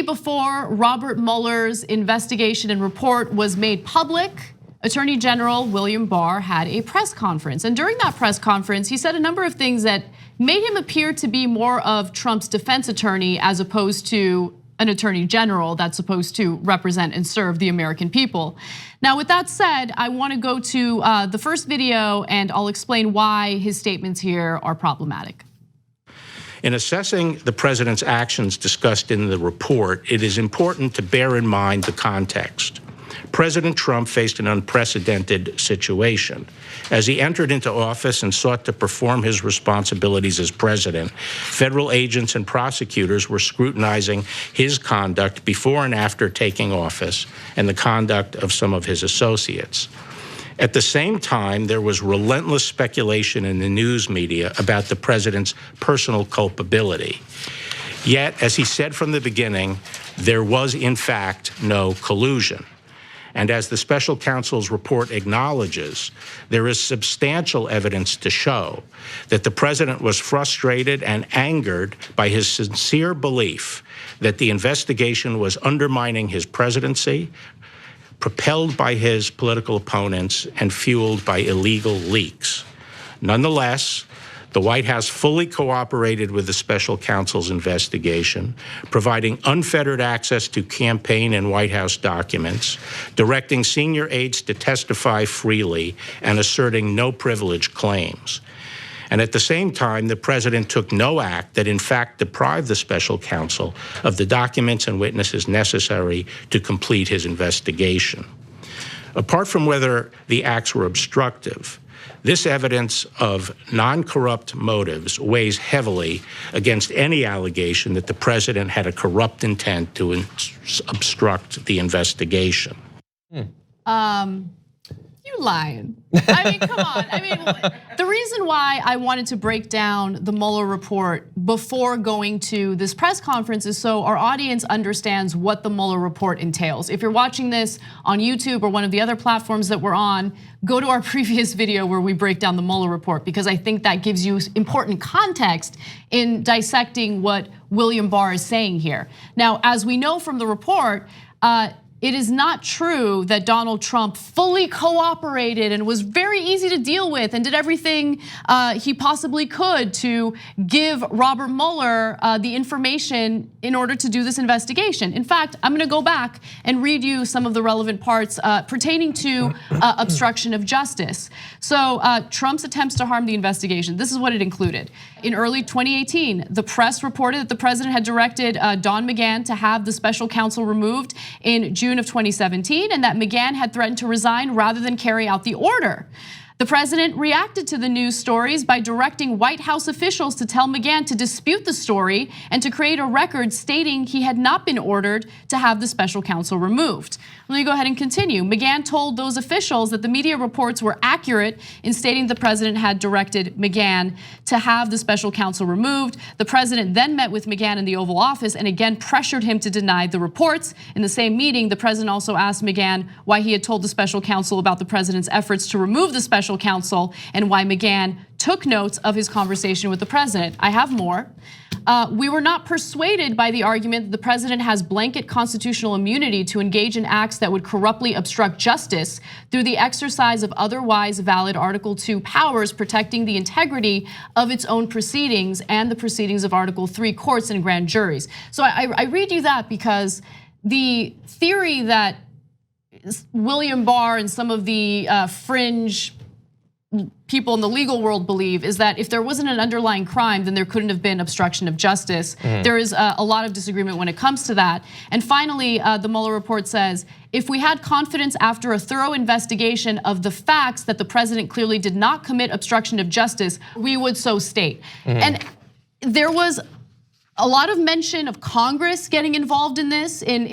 Shortly before Robert Mueller's investigation and report was made public, Attorney General William Barr had a press conference. And during that press conference, he said a number of things that made him appear to be more of Trump's defense attorney as opposed to an attorney general that's supposed to represent and serve the American people. Now, with that said, I want to go to the first video and I'll explain why his statements here are problematic. In assessing the president's actions discussed in the report, it is important to bear in mind the context. President Trump faced an unprecedented situation. As he entered into office and sought to perform his responsibilities as president, federal agents and prosecutors were scrutinizing his conduct before and after taking office and the conduct of some of his associates. At the same time, there was relentless speculation in the news media about the president's personal culpability. Yet, as he said from the beginning, there was in fact no collusion. And as the special counsel's report acknowledges, there is substantial evidence to show that the president was frustrated and angered by his sincere belief that the investigation was undermining his presidency, propelled by his political opponents, and fueled by illegal leaks. Nonetheless, the White House fully cooperated with the special counsel's investigation, providing unfettered access to campaign and White House documents, directing senior aides to testify freely, and asserting no privilege claims. And at the same time, the president took no act that in fact deprived the special counsel of the documents and witnesses necessary to complete his investigation. Apart from whether the acts were obstructive, this evidence of non-corrupt motives weighs heavily against any allegation that the president had a corrupt intent to obstruct the investigation. You lying. I mean, come on. I mean, the reason why I wanted to break down the Mueller report before going to this press conference is so our audience understands what the Mueller report entails. If you're watching this on YouTube or one of the other platforms that we're on, go to our previous video where we break down the Mueller report, because I think that gives you important context in dissecting what William Barr is saying here. Now, as we know from the report, it is not true that Donald Trump fully cooperated and was very easy to deal with and did everything he possibly could to give Robert Mueller the information in order to do this investigation. In fact, I'm gonna go back and read you some of the relevant parts pertaining to obstruction of justice. So Trump's attempts to harm the investigation, this is what it included. In early 2018, the press reported that the president had directed Don McGahn to have the special counsel removed in June of 2017, and that McGahn had threatened to resign rather than carry out the order. The president reacted to the news stories by directing White House officials to tell McGahn to dispute the story and to create a record stating he had not been ordered to have the special counsel removed. Let me go ahead and continue. McGahn told those officials that the media reports were accurate in stating the president had directed McGahn to have the special counsel removed. The president then met with McGahn in the Oval Office and again pressured him to deny the reports. In the same meeting, the president also asked McGahn why he had told the special counsel about the president's efforts to remove the special counsel and why McGahn took notes of his conversation with the president. I have more. We were not persuaded by the argument that the president has blanket constitutional immunity to engage in acts that would corruptly obstruct justice through the exercise of otherwise valid Article 2 powers protecting the integrity of its own proceedings and the proceedings of Article 3 courts and grand juries. So I read you that because the theory that William Barr and some of the fringe people in the legal world believe is that if there wasn't an underlying crime, then there couldn't have been obstruction of justice. There is a lot of disagreement when it comes to that. And finally, the Mueller report says, if we had confidence after a thorough investigation of the facts that the president clearly did not commit obstruction of justice, we would so state. And there was a lot of mention of Congress getting involved in this, in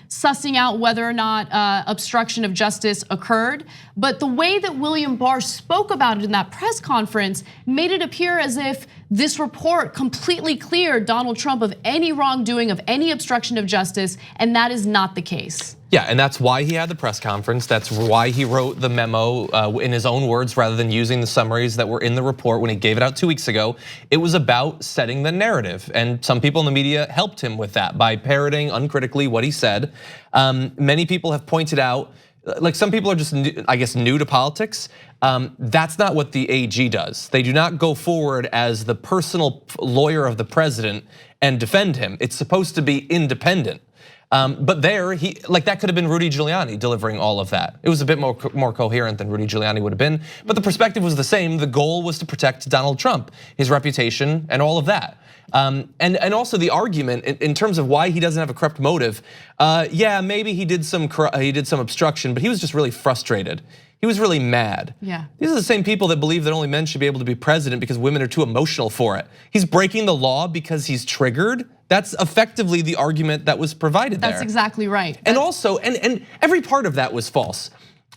sussing out whether or not obstruction of justice occurred. But the way that William Barr spoke about it in that press conference made it appear as if this report completely cleared Donald Trump of any wrongdoing, of any obstruction of justice, and that is not the case. Yeah, and that's why he had the press conference. That's why he wrote the memo in his own words rather than using the summaries that were in the report when he gave it out 2 weeks ago. It was about setting the narrative, and some people in the media helped him with that by parroting uncritically what he said. Many people have pointed out, like some people are just, I guess, new to politics. That's not what the AG does. They do not go forward as the personal lawyer of the president and defend him. It's supposed to be independent. But there, that could have been Rudy Giuliani delivering all of that. It was a bit more coherent than Rudy Giuliani would have been, but the perspective was the same. The goal was to protect Donald Trump, his reputation, and all of that. And also the argument in terms of why he doesn't have a corrupt motive. Yeah, maybe he did some obstruction, but he was just really frustrated. He was really mad. Yeah. These are the same people that believe that only men should be able to be president because women are too emotional for it. He's breaking the law because he's triggered. That's effectively the argument that was provided there. That's exactly right. And also, and every part of that was false.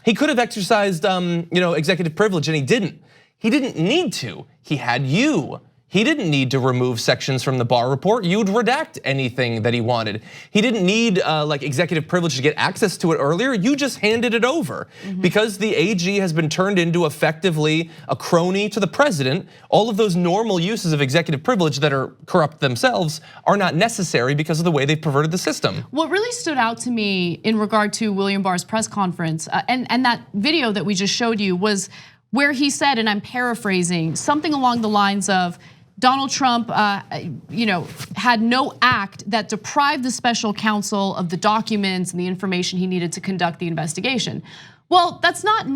He could have exercised executive privilege and he didn't. He didn't need to. He had you. He didn't need to remove sections from the Barr report. You'd redact anything that he wanted. He didn't need executive privilege to get access to it earlier. You just handed it over. Because the AG has been turned into effectively a crony to the president. All of those normal uses of executive privilege that are corrupt themselves are not necessary because of the way they've perverted the system. What really stood out to me in regard to William Barr's press conference and that video that we just showed you was where he said, and I'm paraphrasing, something along the lines of, Donald Trump, had no act that deprived the special counsel of the documents and the information he needed to conduct the investigation. Well, that's not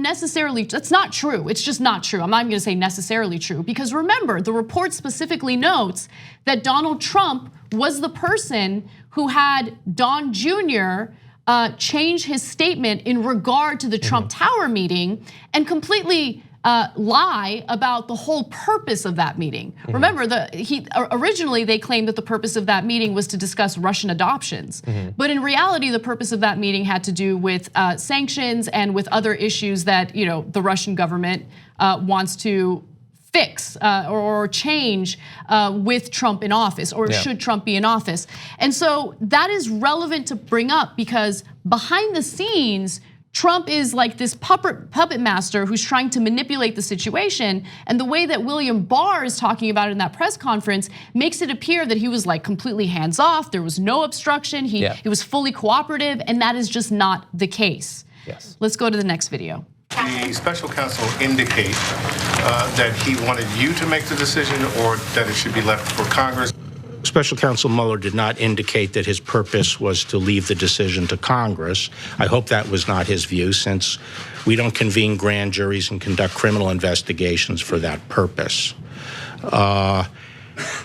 true. It's just not true. I'm not even gonna say necessarily true, because remember, the report specifically notes that Donald Trump was the person who had Don Jr. Change his statement in regard to the Trump Tower meeting and completely lie about the whole purpose of that meeting. Remember, originally they claimed that the purpose of that meeting was to discuss Russian adoptions. But in reality, the purpose of that meeting had to do with sanctions and with other issues that the Russian government wants to fix or change with Trump in office, or should Trump be in office. And so that is relevant to bring up because behind the scenes, Trump is like this puppet master who's trying to manipulate the situation. And the way that William Barr is talking about it in that press conference makes it appear that he was like completely hands off. There was no obstruction. He was fully cooperative, and that is just not the case. Yes. Let's go to the next video. The special counsel indicate that he wanted you to make the decision or that it should be left for Congress. Special Counsel Mueller did not indicate that his purpose was to leave the decision to Congress. I hope that was not his view, since we don't convene grand juries and conduct criminal investigations for that purpose.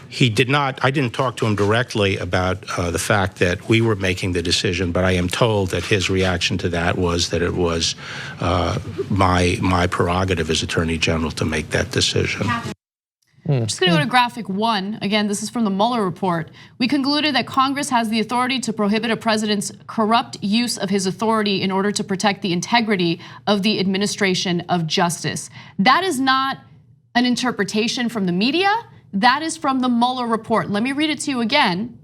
He did not. I didn't talk to him directly about the fact that we were making the decision, but I am told that his reaction to that was that it was my prerogative as Attorney General to make that decision. I'm just gonna go to graphic 1. Again, this is from the Mueller report. We concluded that Congress has the authority to prohibit a president's corrupt use of his authority in order to protect the integrity of the administration of justice. That is not an interpretation from the media. That is from the Mueller report. Let me read it to you again.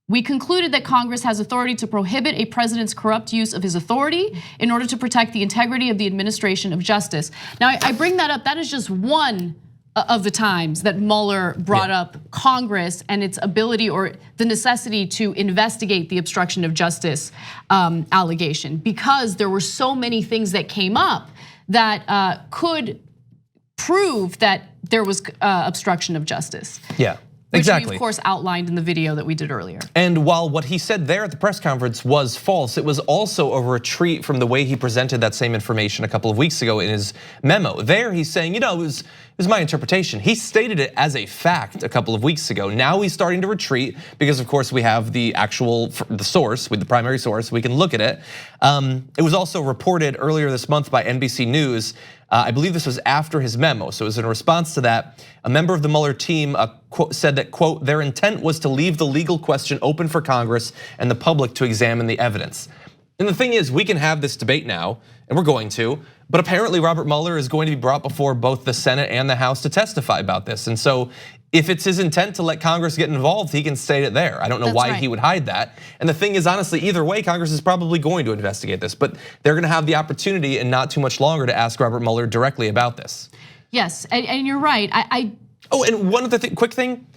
We concluded that Congress has authority to prohibit a president's corrupt use of his authority in order to protect the integrity of the administration of justice. Now, I bring that up. That is just one of the times that Mueller brought up Congress and its ability or the necessity to investigate the obstruction of justice allegation, because there were so many things that came up that could prove that there was obstruction of justice. Yeah. Which Exactly. we, of course, outlined in the video that we did earlier. And while what he said there at the press conference was false, it was also a retreat from the way he presented that same information a couple of weeks ago in his memo. There he's saying, it was my interpretation. He stated it as a fact a couple of weeks ago. Now he's starting to retreat because, of course, we have the source, with the primary source. We can look at it. It was also reported earlier this month by NBC News. I believe this was after his memo. So it was in response to that. A member of the Mueller team said that, quote, their intent was to leave the legal question open for Congress and the public to examine the evidence. And the thing is, we can have this debate now, and we're going to, But apparently Robert Mueller is going to be brought before both the Senate and the House to testify about this. And so if it's his intent to let Congress get involved, he can state it there. I don't know why he would hide that. And the thing is, honestly, either way, Congress is probably going to investigate this, but they're gonna have the opportunity and not too much longer to ask Robert Mueller directly about this. Yes, and you're right. Oh, and one other quick thing.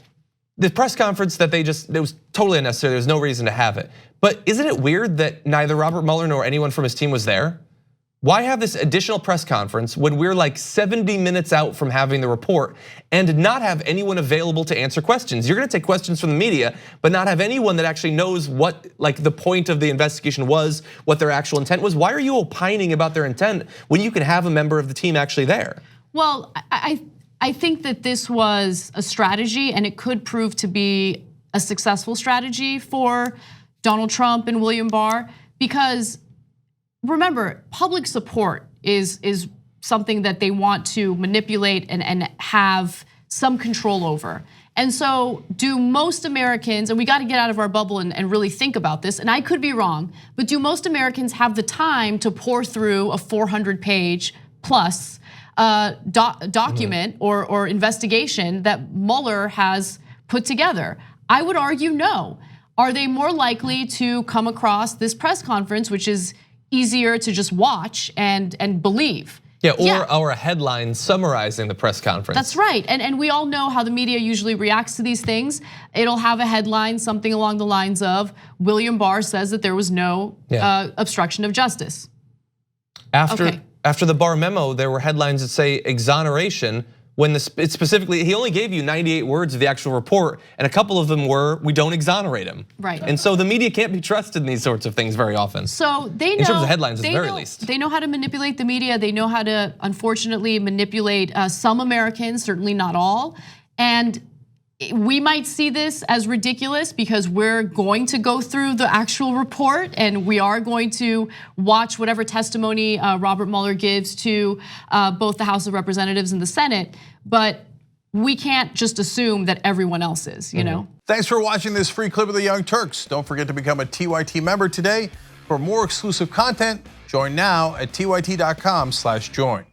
The press conference that it was totally unnecessary. There's no reason to have it. But isn't it weird that neither Robert Mueller nor anyone from his team was there? Why have this additional press conference when we're like 70 minutes out from having the report and not have anyone available to answer questions? You're gonna take questions from the media, but not have anyone that actually knows what the point of the investigation was, what their actual intent was. Why are you opining about their intent when you can have a member of the team actually there? Well, I think that this was a strategy, and it could prove to be a successful strategy for Donald Trump and William Barr, because remember, public support is something that they want to manipulate and have some control over. And so do most Americans, and we gotta get out of our bubble and really think about this, and I could be wrong, but do most Americans have the time to pour through a 400-page plus document or investigation that Mueller has put together? I would argue no. Are they more likely to come across this press conference, which is easier to just watch and believe? Yeah, or a headline summarizing the press conference. That's right, and we all know how the media usually reacts to these things. It'll have a headline, something along the lines of, William Barr says that there was no obstruction of justice. After the Barr memo, there were headlines that say exoneration, when it specifically, he only gave you 98 words of the actual report, and a couple of them were, we don't exonerate him. Right. And so the media can't be trusted in these sorts of things very often. So they know, in terms of headlines, at the very least. They know how to manipulate the media. They know how to, unfortunately, manipulate some Americans, certainly not all. And we might see this as ridiculous because we're going to go through the actual report and we are going to watch whatever testimony Robert Mueller gives to both the House of Representatives and the Senate, but we can't just assume that everyone else is, you know? Thanks for watching this free clip of the Young Turks. Don't forget to become a TYT member today. For more exclusive content, join now at tyt.com/join.